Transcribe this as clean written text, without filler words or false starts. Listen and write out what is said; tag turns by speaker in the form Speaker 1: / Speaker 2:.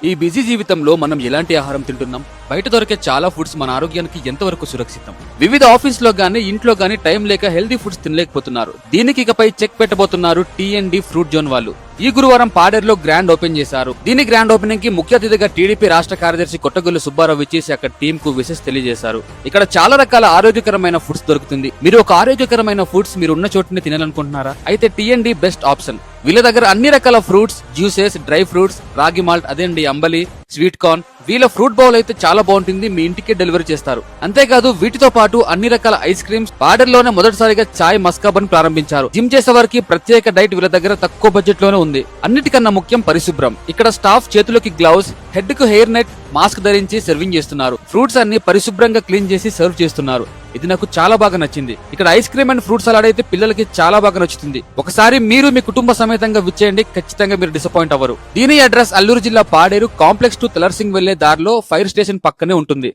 Speaker 1: ఈ బిజీ జీవితంలో మనం ఎలాంటి ఆహారం తింటున్నాం? బయట దొరికే చాలా ఫుడ్స్ మన ఆరోగ్యానికి ఎంతవరకు సురక్షితం? వివిధ ఆఫీస్ లో గానీ ఇంట్లో గానీ టైం లేక హెల్దీ ఫుడ్స్ తినలేకపోతున్నారు. దీనికి ఇకపై చెక్ పెట్టబోతున్నారు టీ&డి ఫ్రూట్ జోన్ వాళ్ళు. ఈ గురువారం పాడేరులో గ్రాండ్ ఓపెన్ చేశారు. దీని గ్రాండ్ ఓపెనింగ్ కి ముఖ్య అతిథిగా టీడీపీ రాష్ట్ర కార్యదర్శి కొట్టగొల్లు సుబ్బారావు ఇచ్చేసి అక్కడ టీం కు విషెస్ తెలియజేశారు. ఇక్కడ చాలా రకాల ఆరోగ్యకరమైన ఫుడ్స్ దొరుకుతుంది. మీరు ఒక ఆరోగ్యకరమైన ఫుడ్స్ మీరు ఉన్న చోటుని తినాలనుకుంటున్నారా? అయితే టీ&డి బెస్ట్ ఆప్షన్. వీళ్ళ దగ్గర అన్ని రకాల ఫ్రూట్స్, జ్యూసెస్, డ్రై ఫ్రూట్స్, రాగి మాల్ట్, అదేండి అంబలి, స్వీట్ కార్న్. వీళ్ళ ఫ్రూట్ బౌల్ అయితే చాలా బాగుంటుంది, మీ ఇంటికి డెలివరీ చేస్తారు. అంతేకాదు వీటితో పాటు అన్ని రకాల ఐస్ క్రీమ్స్. పాడేరులోనే మొదటిసారిగా చాయ్ మస్కాబన్ ప్రారంభించారు. జిమ్ చేసే వారికి ప్రత్యేక డైట్ వీళ్ళ దగ్గర తక్కువ బడ్జెట్ లోనే ఉంది. అన్నిటికన్నా ముఖ్యం పరిశుభ్రం. ఇక్కడ స్టాఫ్ చేతులకి గ్లౌస్, హెడ్ కు హెయిర్ నెట్, మాస్క్ ధరించి సర్వింగ్ చేస్తున్నారు. ఫ్రూట్స్ అన్ని పరిశుభ్రంగా క్లీన్ చేసి సర్వ్ చేస్తున్నారు. ఇది నాకు చాలా బాగా నచ్చింది. ఇక్కడ ice cream and fruit salad అయితే పిల్లలకి చాలా బాగా నచ్చుతుంది. ఒకసారి మీరు మీ కుటుంబ సమేతంగా విచ్చేయండి, ఖచ్చితంగా మీరు డిసప్పాయింట్ అవ్వరు. దీని అడ్రస్ అల్లూరు జిల్లా పాడేరు కాంప్లెక్స్ టు తలర్సింగ్ వెళ్లే దారిలో ఫైర్ స్టేషన్ పక్కనే ఉంటుంది.